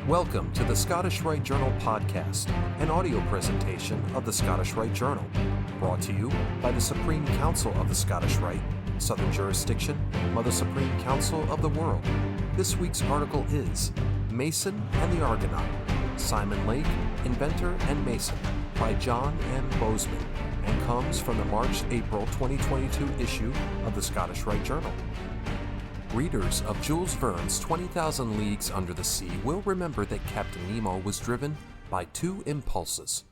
Welcome to the Scottish Rite Journal podcast, an audio presentation of the Scottish Rite Journal, brought to you by the Supreme Council of the Scottish Rite, Southern Jurisdiction, Mother Supreme Council of the World. This week's article is Mason and the Argonaut, Simon Lake, Inventor and Mason, by John M. Bozeman, and comes from the March-April 2022 issue of the Scottish Rite Journal. Readers of Jules Verne's 20,000 Leagues Under the Sea will remember that Captain Nemo was driven by two impulses: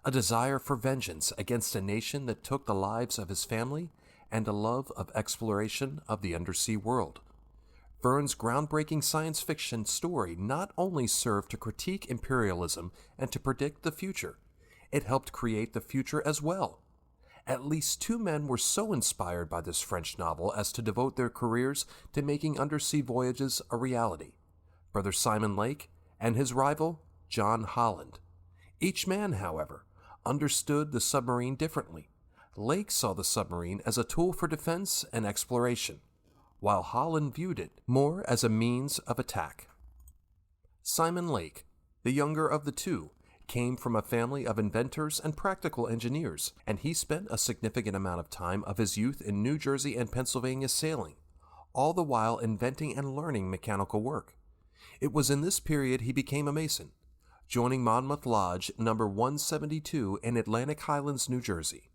a desire for vengeance against a nation that took the lives of his family, and a love of exploration of the undersea world. Verne's groundbreaking science fiction story not only served to critique imperialism and to predict the future, it helped create the future as well. At least two men were so inspired by this French novel as to devote their careers to making undersea voyages a reality: Brother Simon Lake and his rival, John Holland. Each man, however, understood the submarine differently. Lake saw the submarine as a tool for defense and exploration, while Holland viewed it more as a means of attack. Simon Lake, the younger of the two, came from a family of inventors and practical engineers, and he spent a significant amount of time of his youth in New Jersey and Pennsylvania sailing, all the while inventing and learning mechanical work. It was in this period he became a Mason, joining Monmouth Lodge number 172 in Atlantic Highlands, New Jersey.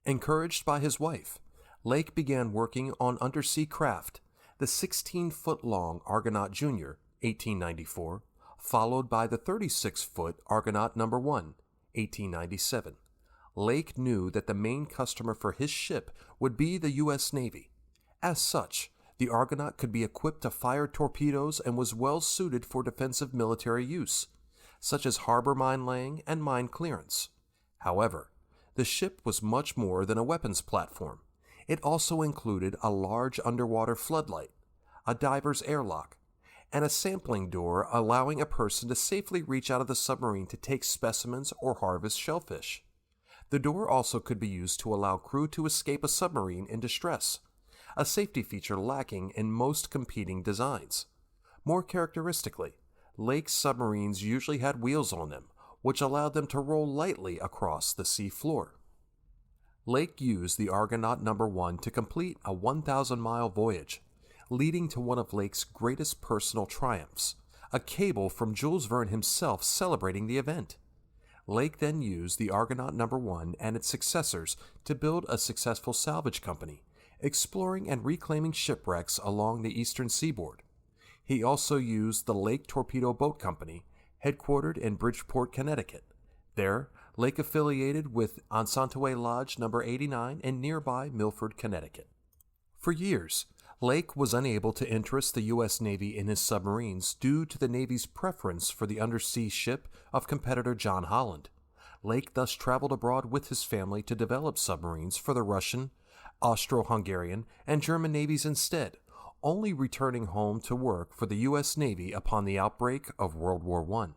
Encouraged by his wife, Lake began working on undersea craft, the 16-foot-long Argonaut Jr., 1894, followed by the 36-foot Argonaut No. 1, 1897. Lake knew that the main customer for his ship would be the U.S. Navy. As such, the Argonaut could be equipped to fire torpedoes and was well suited for defensive military use, such as harbor mine laying and mine clearance. However, the ship was much more than a weapons platform. It also included a large underwater floodlight, a diver's airlock, and a sampling door allowing a person to safely reach out of the submarine to take specimens or harvest shellfish. The door also could be used to allow crew to escape a submarine in distress, a safety feature lacking in most competing designs. More characteristically, Lake's submarines usually had wheels on them, which allowed them to roll lightly across the sea floor. Lake used the Argonaut No. 1 to complete a 1,000-mile voyage, leading to one of Lake's greatest personal triumphs, a cable from Jules Verne himself celebrating the event. Lake then used the Argonaut No. 1 and its successors to build a successful salvage company, exploring and reclaiming shipwrecks along the eastern seaboard. He also used the Lake Torpedo Boat Company, headquartered in Bridgeport, Connecticut. There, Lake affiliated with Ensantaway Lodge No. 89 in nearby Milford, Connecticut. For years, Lake was unable to interest the U.S. Navy in his submarines due to the Navy's preference for the undersea ship of competitor John Holland. Lake thus traveled abroad with his family to develop submarines for the Russian, Austro-Hungarian, and German navies instead, only returning home to work for the U.S. Navy upon the outbreak of World War I.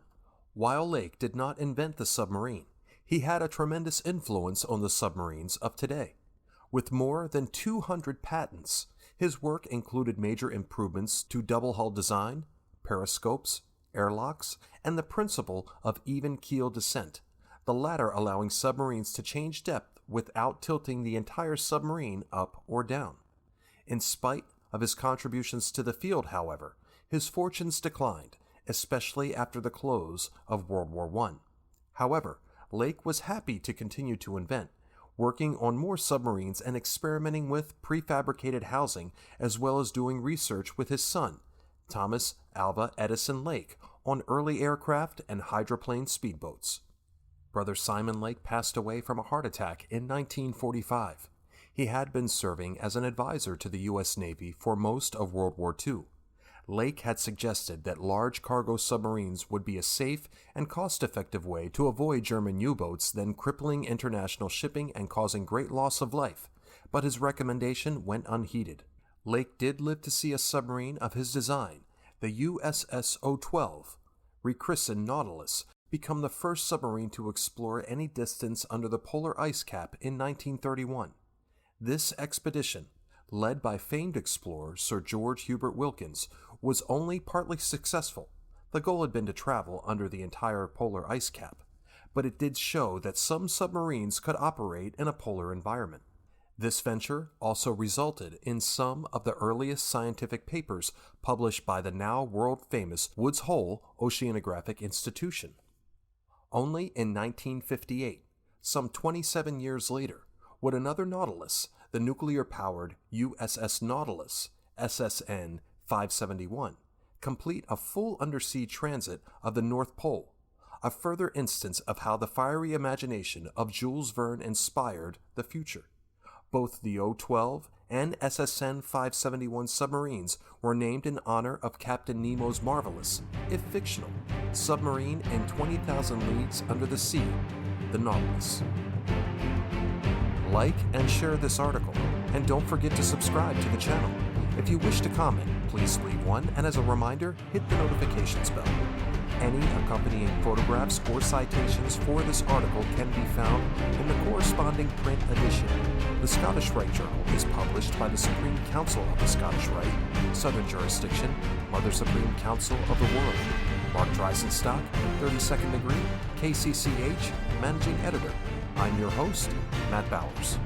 While Lake did not invent the submarine, he had a tremendous influence on the submarines of today. With more than 200 patents, his work included major improvements to double-hull design, periscopes, airlocks, and the principle of even-keel descent, the latter allowing submarines to change depth without tilting the entire submarine up or down. In spite of his contributions to the field, however, his fortunes declined, especially after the close of World War I. However, Lake was happy to continue to invent, working on more submarines and experimenting with prefabricated housing, as well as doing research with his son, Thomas Alva Edison Lake, on early aircraft and hydroplane speedboats. Brother Simon Lake passed away from a heart attack in 1945. He had been serving as an advisor to the U.S. Navy for most of World War II. Lake had suggested that large cargo submarines would be a safe and cost-effective way to avoid German U-boats then crippling international shipping and causing great loss of life, but his recommendation went unheeded. Lake did live to see a submarine of his design, the USS 012, rechristened Nautilus, become the first submarine to explore any distance under the polar ice cap in 1931. This expedition, led by famed explorer Sir George Hubert Wilkins, was only partly successful. The goal had been to travel under the entire polar ice cap, but it did show that some submarines could operate in a polar environment. This venture also resulted in some of the earliest scientific papers published by the now world-famous Woods Hole Oceanographic Institution. Only in 1958, some 27 years later, would another Nautilus, the nuclear-powered USS Nautilus, SSN 571, complete a full undersea transit of the North Pole, a further instance of how the fiery imagination of Jules Verne inspired the future. Both the O-12 and SSN 571 submarines were named in honor of Captain Nemo's marvelous, if fictional, submarine in 20,000 Leagues Under the Sea, the Nautilus. Like and share this article, and don't forget to subscribe to the channel. If you wish to comment, please leave one, and as a reminder, hit the notifications bell. Any accompanying photographs or citations for this article can be found in the corresponding print edition. The Scottish Rite Journal is published by the Supreme Council of the Scottish Rite, Southern Jurisdiction, Mother Supreme Council of the World. Mark Dreisenstock, 32nd degree, KCCH, Managing Editor. I'm your host, Matt Bowers.